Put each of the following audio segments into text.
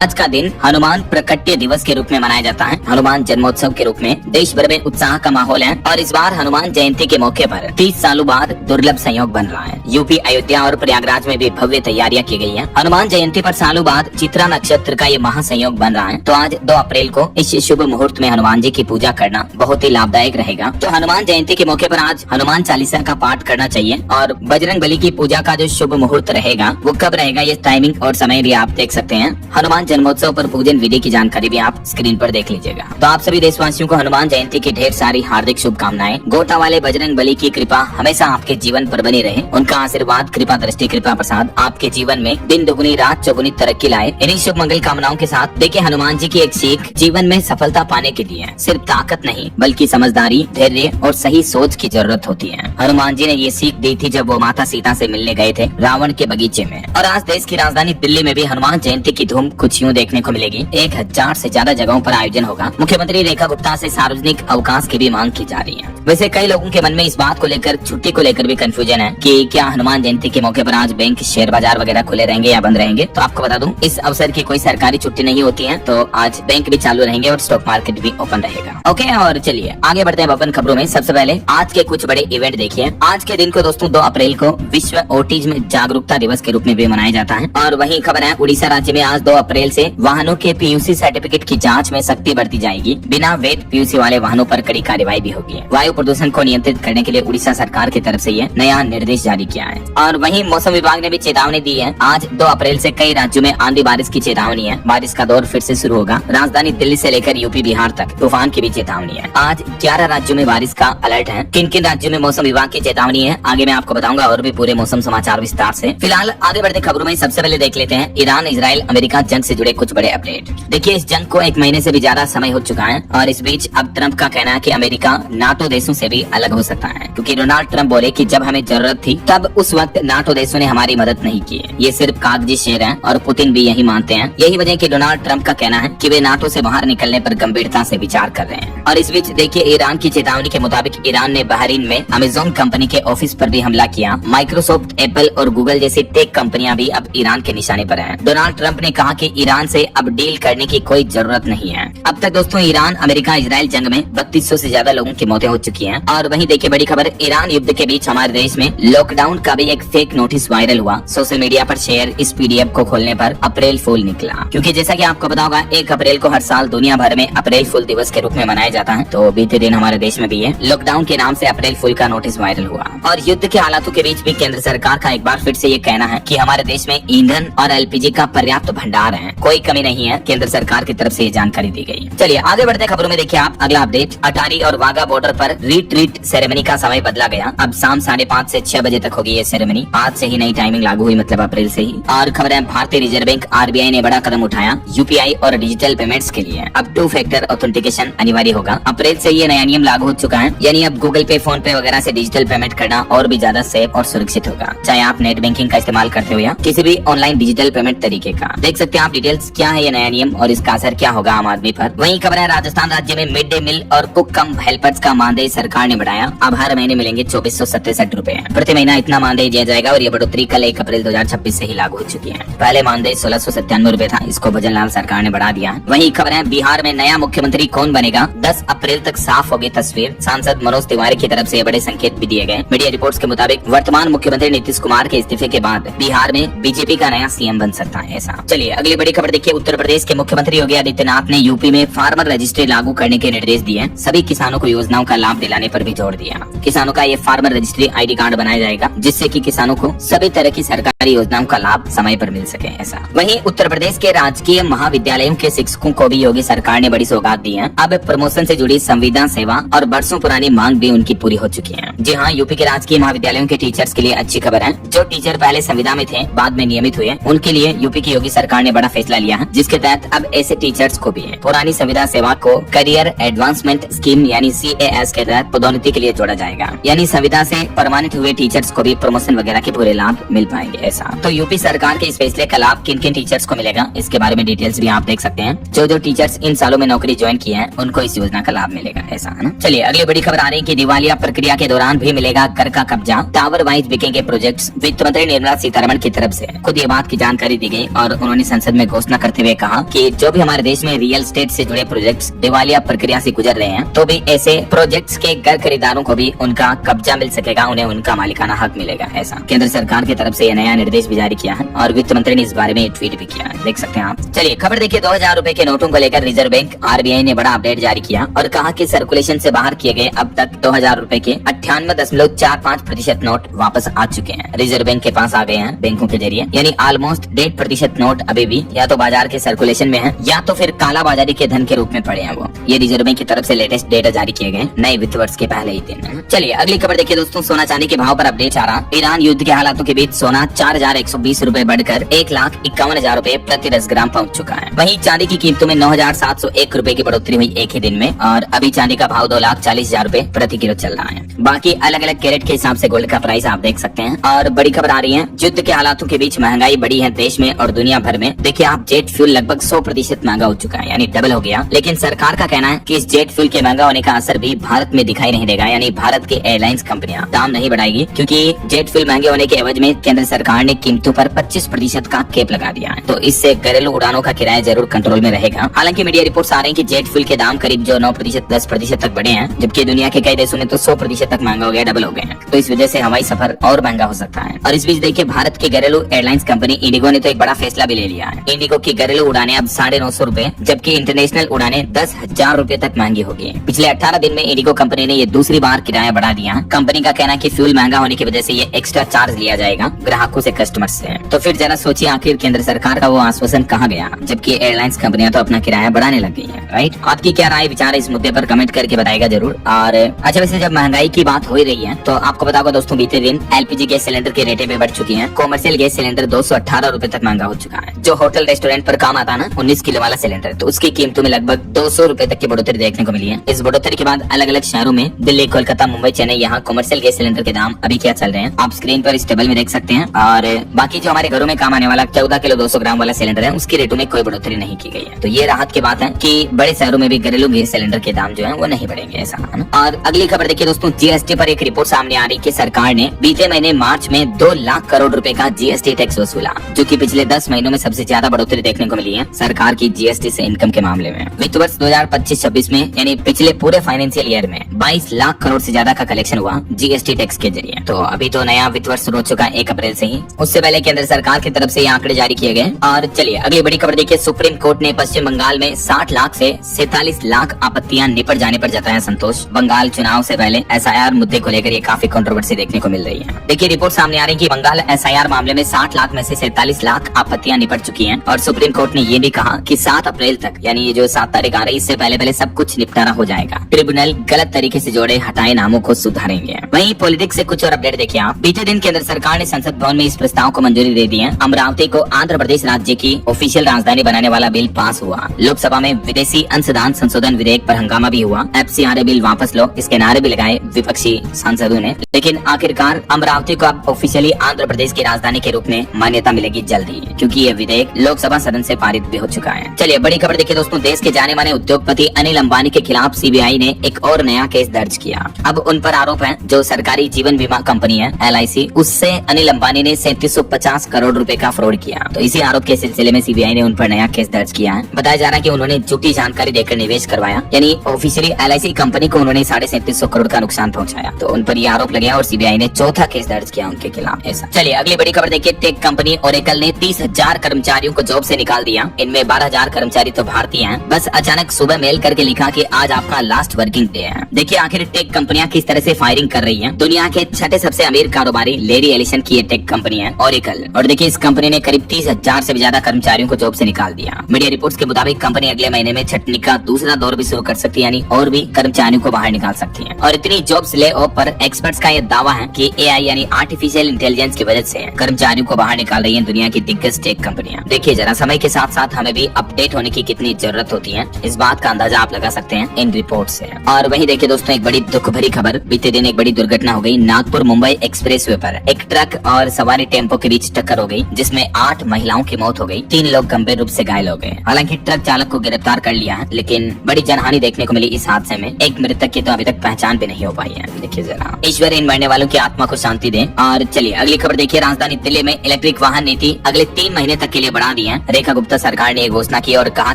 आज का दिन हनुमान प्रकट्य दिवस के रूप में मनाया जाता है। हनुमान जन्मोत्सव के रूप में देश भर में उत्साह का माहौल है और इस बार हनुमान जयंती के मौके पर 30 सालों बाद दुर्लभ संयोग बन रहा है। यूपी, अयोध्या और प्रयागराज में भी भव्य तैयारियां की गई हैं। हनुमान जयंती पर सालों बाद चित्रा नक्षत्र का ये महासंयोग बन रहा है। तो आज 2 अप्रैल को इस शुभ मुहूर्त में हनुमान जी की पूजा करना बहुत ही लाभदायक रहेगा। तो हनुमान जयंती के मौके पर आज हनुमान चालीसा का पाठ करना चाहिए और बजरंग बली की पूजा का जो शुभ मुहूर्त रहेगा वो कब रहेगा, ये टाइमिंग और समय भी आप देख सकते हैं। हनुमान जन्मोत्सव पर पूजन विधि की जानकारी भी आप स्क्रीन पर देख लीजिएगा। तो आप सभी देशवासियों को हनुमान जयंती की ढेर सारी हार्दिक शुभकामनाएं। गोटा वाले बजरंग बली की कृपा हमेशा आपके जीवन पर बनी रहे। उनका आशीर्वाद, कृपा दृष्टि, कृपा प्रसाद आपके जीवन में दिन दुगुनी रात चौगुनी तरक्की लाए। इन्हीं शुभ मंगल कामनाओं के साथ देखिए हनुमान जी की एक सीख जीवन में सफलता पाने के लिए सिर्फ ताकत नहीं बल्कि समझदारी, धैर्य और सही सोच की जरूरत होती है। हनुमान जी ने ये सीख दी थी जब वो माता सीता से मिलने गए थे रावण के बगीचे में। और आज देश की राजधानी दिल्ली में भी हनुमान जयंती की धूम कुछ यूं देखने को मिलेगी। 1000 से ज्यादा जगहों पर आयोजन होगा। मुख्यमंत्री रेखा गुप्ता से सार्वजनिक अवकाश की भी मांग की जा रही है। वैसे कई लोगों के मन में इस बात को लेकर, छुट्टी को लेकर भी कंफ्यूजन है कि क्या हनुमान जयंती के मौके पर आज बैंक, शेयर बाजार वगैरह खुले रहेंगे या बंद रहेंगे। तो आपको बता दूं, इस अवसर की कोई सरकारी छुट्टी नहीं होती है। तो आज बैंक भी चालू रहेंगे और स्टॉक मार्केट भी ओपन रहेगा। ओके, और चलिए आगे बढ़ते हैं अपन खबरों में। सबसे पहले आज के कुछ बड़े इवेंट देखिए। आज के दिन को दोस्तों 2 अप्रैल को विश्व ऑटिज्म जागरूकता दिवस के रूप में भी मनाया जाता है। और वहीं खबर है, उड़ीसा राज्य में आज 2 अप्रैल से वाहनों के पीयूसी सर्टिफिकेट की जांच में सख्ती बढ़ती जाएगी। बिना वैध पीयूसी वाले वाहनों पर कड़ी कार्रवाई भी होगी। वायु प्रदूषण को नियंत्रित करने के लिए उड़ीसा सरकार की तरफ से ये नया निर्देश जारी किया है। और वहीं मौसम विभाग ने भी चेतावनी दी है। आज 2 अप्रैल से कई राज्यों में आंधी बारिश की चेतावनी है। बारिश का दौर फिर से शुरू होगा। राजधानी दिल्ली से लेकर यूपी, बिहार तक तूफान की भी चेतावनी है। आज 11 राज्यों में बारिश का अलर्ट है। किन किन राज्यों में मौसम विभाग की चेतावनी है आगे मैं आपको बताऊंगा और भी पूरे मौसम समाचार विस्तार से। फिलहाल आगे बढ़ते खबरों में सबसे पहले देख लेते हैं ईरान, इजराइल, अमेरिका जंग से जुड़े कुछ बड़े अपडेट। देखिए, इस जंग को 1 महीने से भी ज्यादा समय हो चुका है और इस बीच अब ट्रंप का कहना है कि अमेरिका नाटो देशों से भी अलग हो सकता है, क्योंकि डोनाल्ड ट्रंप बोले कि जब हमें जरूरत थी तब उस वक्त नाटो देशों ने हमारी मदद नहीं की है। ये सिर्फ कागजी शेर है और पुतिन भी यही मानते हैं। यही वजह कि डोनाल्ड ट्रंप का कहना है कि वे नाटो से बाहर निकलने पर गंभीरता से विचार कर रहे हैं। और इस बीच देखिए, ईरान की चेतावनी के मुताबिक ईरान ने बहरीन में अमेजोन कंपनी के ऑफिस पर भी हमला किया। माइक्रोसॉफ्ट, एप्पल और गूगल जैसी टेक कंपनियां भी अब ईरान के निशाने पर हैं। डोनाल्ड ट्रंप ने कहा कि ईरान से अब डील करने की कोई जरूरत नहीं है। अब तक दोस्तों ईरान, अमेरिका, इजराइल जंग में 3200 से ज्यादा लोगों की मौतें हो चुकी हैं। और वहीं देखिए बड़ी खबर, ईरान युद्ध के बीच हमारे देश में लॉकडाउन का भी एक फेक नोटिस वायरल हुआ। सोशल मीडिया पर शेयर इस पीडीएफ को खोलने पर अप्रैल फूल निकला, क्योंकि जैसा कि आपको पता होगा 1 अप्रैल को हर साल दुनिया भर में अप्रैल फूल दिवस के रूप में मनाया जाता है। तो बीते दिन हमारे देश में भी है लॉकडाउन के नाम से अप्रैल फूल का नोटिस वायरल हुआ। और युद्ध के हालातों के बीच भी केंद्र सरकार का एक बार फिर से ये कहना है कि हमारे देश में ईंधन और एलपीजी का पर्याप्त भंडार है, कोई कमी नहीं है। केंद्र सरकार की तरफ से ये जानकारी दी गई। चलिए आगे बढ़ते खबरों में देखिए आप अगला अपडेट। अटारी और वाघा बॉर्डर पर रीट्रीट सेरेमनी का समय बदला गया। अब शाम 5:30 से 6 बजे तक होगी ये सेरेमनी। आज से ही नई टाइमिंग लागू हुई, मतलब अप्रैल से ही। और खबर है, भारतीय रिजर्व बैंक आरबीआई ने बड़ा कदम उठाया। यूपीआई और डिजिटल पेमेंट्स के लिए अब 2 फैक्टर ऑथेंटिकेशन अनिवार्य होगा। अप्रैल से ये नया नियम लागू हो चुका है, यानी अब गूगल पे, फोन पे वगैरह से डिजिटल पेमेंट करना और भी ज्यादा सेफ और सुरक्षित होगा, चाहे आप नेट बैंकिंग का इस्तेमाल करते हो या किसी भी ऑनलाइन डिजिटल पेमेंट तरीके का। देख सकते हैं आप डिटेल्स क्या है ये नया नियम और इसका असर क्या होगा आम आदमी पर। वहीं खबर है, राजस्थान राज्य में मिड डे मील और कुक कम हेल्पर्स का मानदेय सरकार ने बढ़ाया। अब हर महीने मिलेंगे 2467 रूपए प्रति महीना। इतना मानदेय दिया जाएगा और ये बढ़ोतरी कल 1 अप्रैल 2026 से ही लागू हो चुकी है। पहले मानदेय 1697 रूपए था, इसको भजनलाल सरकार ने बढ़ा दिया है। वहीं खबर है, बिहार में नया मुख्यमंत्री कौन बनेगा 10 अप्रैल तक साफ होगी तस्वीर। सांसद मनोज तिवारी की तरफ से बड़े संकेत भी दिए गए। मीडिया रिपोर्ट्स के मुताबिक वर्तमान मुख्यमंत्री नीतीश कुमार के इस्तीफे के बाद बिहार में बीजेपी का नया सीएम बन सकता है ऐसा। चलिए अगली बड़ी खबर देखिए, उत्तर प्रदेश के मुख्यमंत्री योगी आदित्यनाथ ने यूपी में फार्मर रजिस्ट्री लागू करने के निर्देश दिए। सभी किसानों को योजनाओं का लाभ दिलाने पर भी जोर दिया। किसानों का ये फार्मर रजिस्ट्री आईडी कार्ड बनाया जाएगा, जिससे कि किसानों को सभी तरह की सरकारी योजनाओं का लाभ समय पर मिल सके ऐसा। वहीं उत्तर प्रदेश के राजकीय महाविद्यालयों के शिक्षकों को भी योगी सरकार ने बड़ी सौगात दी है। अब प्रमोशन से जुड़ी संविदा सेवा और बरसों पुरानी मांग भी उनकी पूरी हो चुकी है। जी हाँ, यूपी के राजकीय महाविद्यालयों के टीचर्स के लिए अच्छी खबर है। जो टीचर पहले संविदा में थे, बाद में नियमित हुए, उनके लिए यूपी की योगी सरकार ने बड़ा फैसला लिया है, जिसके तहत अब ऐसे टीचर्स को भी पुरानी संविदा सेवा को करियर एडवांसमेंट स्कीम यानी CAS के तहत पदोन्नति के लिए जोड़ा जाएगा। यानी संविदा से परमानेंट हुए टीचर्स को भी प्रमोशन वगैरह के पूरे लाभ मिल पाएंगे ऐसा। तो यूपी सरकार के इस फैसले का लाभ किन किन टीचर्स को मिलेगा, इसके बारे में डिटेल्स भी आप देख सकते हैं। जो टीचर्स इन सालों में नौकरी ज्वाइन की है, उनको इस योजना का लाभ मिलेगा ऐसा, है ना। चलिए अगली बड़ी खबर आ रही है कि दिवालिया प्रक्रिया के दौरान भी मिलेगा कर का कब्जा। टावर वाइज बिकेंगे प्रोजेक्ट्स। वित्त मंत्री निर्मला सीतारमण की तरफ से खुद ये बात की जानकारी दी गई और उन्होंने संसद में घोषणा करते हुए कहा कि जो भी हमारे देश में रियल एस्टेट से जुड़े प्रोजेक्ट्स दिवालिया प्रक्रिया से गुजर रहे हैं, तो भी ऐसे प्रोजेक्ट्स के घर खरीदारों को भी उनका कब्जा मिल सकेगा, उन्हें उनका मालिकाना हक मिलेगा। ऐसा केंद्र सरकार की तरफ से यह नया निर्देश भी जारी किया है और वित्त मंत्री ने इस बारे में ट्वीट भी किया है, देख सकते हैं आप। चलिए खबर देखिए, 2000 रुपए के नोटों को लेकर रिजर्व बैंक RBI ने बड़ा अपडेट जारी किया और कहा कि सर्कुलेशन से बाहर किए गए अब तक 2000 रुपए के 98.45% नोट वापस आ चुके हैं, रिजर्व बैंक के पास आ गए हैं बैंकों के जरिए। यानी ऑलमोस्ट 1.5% नोट अभी भी या तो बाजार के सर्कुलेशन में है या तो फिर काला बाजारी के धन के रूप में पड़े हैं वो। ये रिजर्व बैंक की तरफ से लेटेस्ट डेटा जारी किए गए नए वित्त वर्ष के पहले ही दिन। चलिए अगली खबर देखिए दोस्तों, सोना चांदी के भाव पर अपडेट आ रहा। ईरान युद्ध के हालातों के बीच सोना 4120 रुपए बढ़कर 1,51,000 रुपए प्रति 10 ग्राम पहुंच चुका है। वहीं चांदी की कीमतों में 9,701 रुपए की बढ़ोतरी हुई एक ही दिन में और अभी चांदी का भाव 2,40,000 रुपए प्रति किलो चल रहा है। बाकी अलग अलग कैरेट के हिसाब से गोल्ड का प्राइस आप देख सकते हैं। और बड़ी खबर आ रही है, युद्ध के हालातों के बीच महंगाई बढ़ी है देश में और दुनिया भर में। देखिए आप, जेट फ्यूल लगभग 100% महंगा हो चुका है, यानी डबल हो गया। लेकिन सरकार का कहना है कि इस जेट फ्यूल के महंगा होने का असर भी भारत में दिखाई नहीं देगा, यानी भारत की एयरलाइंस कंपनियां दाम नहीं बढ़ाएगी, क्योंकि जेट फ्यूल महंगे होने के एवज में केंद्र सरकार ने कीमतों पर 25% का कैप लगा दिया है। तो इससे घरेलू उड़ानों का किराया जरूर कंट्रोल में रहेगा। हालांकि मीडिया रिपोर्ट्स आ रही है कि जेट फ्यूल के दाम करीब जो 9% 10% तक बढ़े हैं, जबकि दुनिया के कई देशों में तो 100% तक महंगा हो गया, डबल हो गए हैं। तो इस वजह से हवाई सफर और महंगा हो सकता है। और इस बीच देखिए, भारत के घरेलू एयरलाइंस कंपनी इंडिगो ने तो एक बड़ा फैसला भी ले लिया है। इंडिगो की घरेलू उड़ानें अब 950 रुपए, जबकि इंटरनेशनल उड़ानें 10,000 रुपए तक महंगी होगी। पिछले 18 दिन में इंडिगो कंपनी ने ये दूसरी बार किराया बढ़ा दिया। कंपनी का कहना है कि फ्यूल महंगा होने की वजह से ये एक्स्ट्रा चार्ज लिया जाएगा ग्राहकों से, कस्टमर से। तो फिर जरा सोचिए, आखिर केंद्र सरकार का वो आश्वासन कहाँ गया, जबकि एयरलाइंस कंपनियां तो अपना किराया बढ़ाने लग गई है, राइट। आपकी क्या राय विचार है इस मुद्दे पर, कमेंट करके बताएगा जरूर। और अच्छा, वैसे जब महंगाई की बात हो ही रही है तो आपको बताऊंगा दोस्तों, बीते दिन LPG गैस सिलेंडर की रेटें भी बढ़ चुकी हैं। कॉमर्शियल गैस सिलेंडर 218 रुपए तक महंगा हो चुका है। जो होटल रेस्टोरेंट पर काम आता है ना, 19 किलो वाला सिलेंडर, तो उसकी कीमतों में लगभग 200 रुपए तक की बढ़ोतरी देखने को मिली है। इस बढ़ोतरी के बाद अलग अलग शहरों में, दिल्ली, कोलकाता, मुंबई, चेन्नई, यहाँ कॉमर्शियल गैस सिलेंडर के दाम अभी क्या चल रहे हैं आप स्क्रीन पर इस टेबल में देख सकते हैं। और बाकी जो हमारे घरों में काम आने वाला 14 किलो 200 ग्राम वाला सिलेंडर है, उसकी रेटों में कोई बढ़ोतरी नहीं की गई है। तो ये राहत की बात है कि बड़े शहरों में भी घरेलू गैस सिलेंडर के दाम जो है वो नहीं बढ़ेंगे, ऐसा है। और अगली खबर देखिए दोस्तों, GST पर एक रिपोर्ट सामने आ रही कि सरकार ने बीते महीने मार्च में 2 लाख करोड़ रुपए का GST टैक्स वसूला, जो कि पिछले 10 महीनों में सबसे ज्यादा बढ़ोतरी देखने को मिली है सरकार की GST से इनकम के मामले में। वित्त वर्ष 2025-26 में, यानी पिछले पूरे फाइनेंशियल ईयर में 22 लाख करोड़ से ज्यादा का कलेक्शन हुआ GST टैक्स के जरिए। तो अभी तो नया वित्त वर्ष शुरू हो चुका है 1 अप्रैल से ही, उससे पहले केंद्र सरकार की तरफ से ये आंकड़े जारी किए गए। और चलिए अगली बड़ी खबर देखिए, सुप्रीम कोर्ट ने पश्चिम बंगाल में 60 लाख से 47 लाख आपत्तियां निपट जाने पर जताया संतोष। बंगाल चुनाव से पहले SIR मुद्दे को लेकर ये काफी कंट्रोवर्सी देखने को मिल रही है। देखिए रिपोर्ट सामने आ रही है कि बंगाल SIR मामले में 60 लाख में से 47 लाख आपत्तियां निपट चुकी हैं और सुप्रीम कोर्ट ने ये भी कहा कि 7 अप्रैल तक, यानी ये जो 7 तारीख आ रही है, इससे पहले सब कुछ निपटारा हो जाएगा। ट्रिब्यूनल गलत तरीके से जोड़े हटाए नामों को सुधारेंगे। वहीं पॉलिटिक्स से कुछ और अपडेट देखिए आप। बीते दिन केंद्र सरकार ने संसद भवन में इस प्रस्ताव को मंजूरी दे दी है। अमरावती को आंध्र प्रदेश राज्य की ऑफिशियल राजधानी बनाने वाला बिल पास हुआ। लोकसभा में विदेशी अंशदान संशोधन विधेयक पर हंगामा भी हुआ। FCRA बिल वापस लो, इसके नारे भी लगाए विपक्षी सांसदों ने। लेकिन आखिरकार अमरावती को अब ऑफिशियली आंध्र प्रदेश की राजधानी के रूप में मान्यता मिलेगी जल्दी, क्योंकि ये विधेयक लोकसभा सदन से पारित भी हो चुका है। चलिए बड़ी खबर देखिए दोस्तों, देश के जाने माने उद्योगपति अनिल अंबानी के खिलाफ CBI ने एक और नया केस दर्ज किया। अब उन पर आरोप है, जो सरकारी जीवन बीमा कंपनी है LIC, उससे अनिल अंबानी ने 3750 करोड़ रुपए का फ्रॉड किया। तो इसी आरोप के सिलसिले में CBI ने उन पर नया केस दर्ज किया है। बताया जा रहा है कि उन्होंने झूठी जानकारी देकर निवेश करवाया, यानी ऑफिशियली LIC कंपनी को उन्होंने 3750 करोड़ का नुकसान पहुंचाया। तो उन पर ये आरोप लगे और CBI ने चौथा केस दर्ज किया उनके खिलाफ। ऐसा चलिए अगली बड़ी खबर देखिए, टेक कंपनी ओरेकल ने 30,000 कर्मचारियों को जॉब से निकाल दिया। इनमें 12,000 कर्मचारी तो भारतीय हैं। बस अचानक सुबह मेल करके लिखा कि आज आपका लास्ट वर्किंग डे है। देखिए आखिर टेक कंपनियां किस तरह से फायरिंग कर रही हैं। दुनिया के 6ठे सबसे अमीर कारोबारी लेरी एलिसन की ये टेक कंपनी है ओरेकल, और देखिए इस कंपनी ने करीब 30,000 से भी ज्यादा कर्मचारियों को जॉब से निकाल दिया। मीडिया रिपोर्ट्स के मुताबिक कंपनी अगले महीने में छटनी का दूसरा दौर भी शुरू कर सकती है, यानी और भी कर्मचारियों को बाहर निकाल सकती है। और इतनी जॉब्स ले ऑफ पर एक्सपर्ट्स का ये दावा है कि AI यानी आर्टिफिशियल इंटेलिजेंस की वजह से कर्मचारियों को बाहर निकाल रही है दुनिया की दिग्गज टेक कंपनियां। देखिए जरा, समय के साथ साथ हमें भी अपडेट होने की कितनी जरूरत होती है, इस बात का अंदाजा आप लगा सकते हैं इन रिपोर्ट से। और वहीं देखिए दोस्तों, एक बड़ी दुख भरी खबर, बीते दिन एक बड़ी दुर्घटना हो गई नागपुर मुंबई एक्सप्रेसवे पर। एक ट्रक और सवारी टेम्पो के बीच टक्कर हो गई, जिसमें 8 महिलाओं की मौत हो गई, 3 लोग गंभीर रूप से घायल हो गए। हालांकि ट्रक चालक को गिरफ्तार कर लिया है, लेकिन बड़ी जनहानि देखने को मिली इस हादसे में। एक मृतक की तो अभी तक पहचान भी नहीं हो पाई है। देखिए जरा, ईश्वर इन मरने वालों की आत्मा को शांति दे। और चलिए अगली खबर देखिए, राजधानी दिल्ली में इलेक्ट्रिक वाहन नीति अगले 3 महीने तक के लिए बढ़ा दी है। रेखा गुप्ता सरकार ने ये घोषणा की और कहा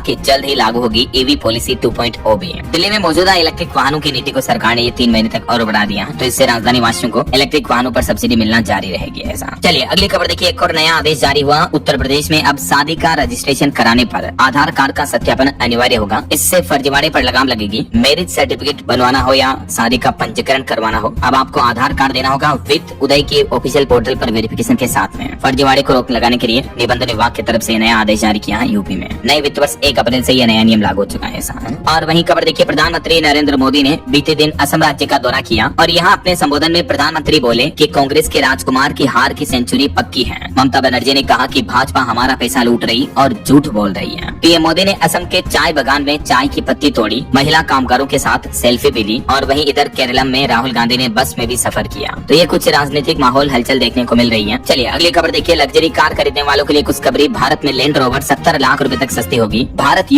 कि जल्द ही लागू होगी ईवी पॉलिसी 2.0 भी। दिल्ली में मौजूदा इलेक्ट्रिक वाहनों की नीति को सरकार ने ये 3 महीने तक और बढ़ा दिया, तो इससे राजधानी वासियों को इलेक्ट्रिक वाहनों पर सब्सिडी मिलना जारी रहेगी। ऐसा चलिए अगली खबर देखिए। एक और नया आदेश जारी हुआ। उत्तर प्रदेश में अब शादी का रजिस्ट्रेशन कराने पर आधार कार्ड का सत्यापन अनिवार्य होगा। इससे फर्जीवाड़े पर लगाम लगेगी। मैरिज सर्टिफिकेट बनवाना हो या शादी का पंजीकरण करवाना हो, अब आपको आधार कार्ड देना होगा विद उदय के ऑफिशियल पोर्टल पर वेरिफिकेशन के साथ में। फर्जीवाड़े को रोक लगाने के लिए निबंधन विभाग की तरफ से नया आदेश जारी किया है यूपी में। नए वित्त वर्ष 1 अप्रैल से यह नया नियम लागू हो चुका है। ऐसा और वहीं खबर देखिए, प्रधानमंत्री नरेंद्र मोदी ने बीते दिन असम राज्य का दौरा किया और यहाँ अपने संबोधन में प्रधानमंत्री बोले कि कांग्रेस के राजकुमार की हार की सेंचुरी पक्की है। ममता बनर्जी ने कहा कि भाजपा हमारा पैसा लूट रही और झूठ बोल रही है। पीएम मोदी ने असम के चाय बागान में चाय की पत्ती तोड़ी, महिला कामगारों के साथ सेल्फी भी ली और वहीं इधर केरलम में राहुल गांधी ने बस में भी सफर किया। तो ये कुछ राजनीतिक माहौल हलचल देखने को मिल रही है। चलिए अगली खबर देखिए। लग्जरी कार खरीदने वालों के लिए खुशखबरी। भारत में लैंड रोवर 70 लाख रुपए तक सस्ती होगी। भारत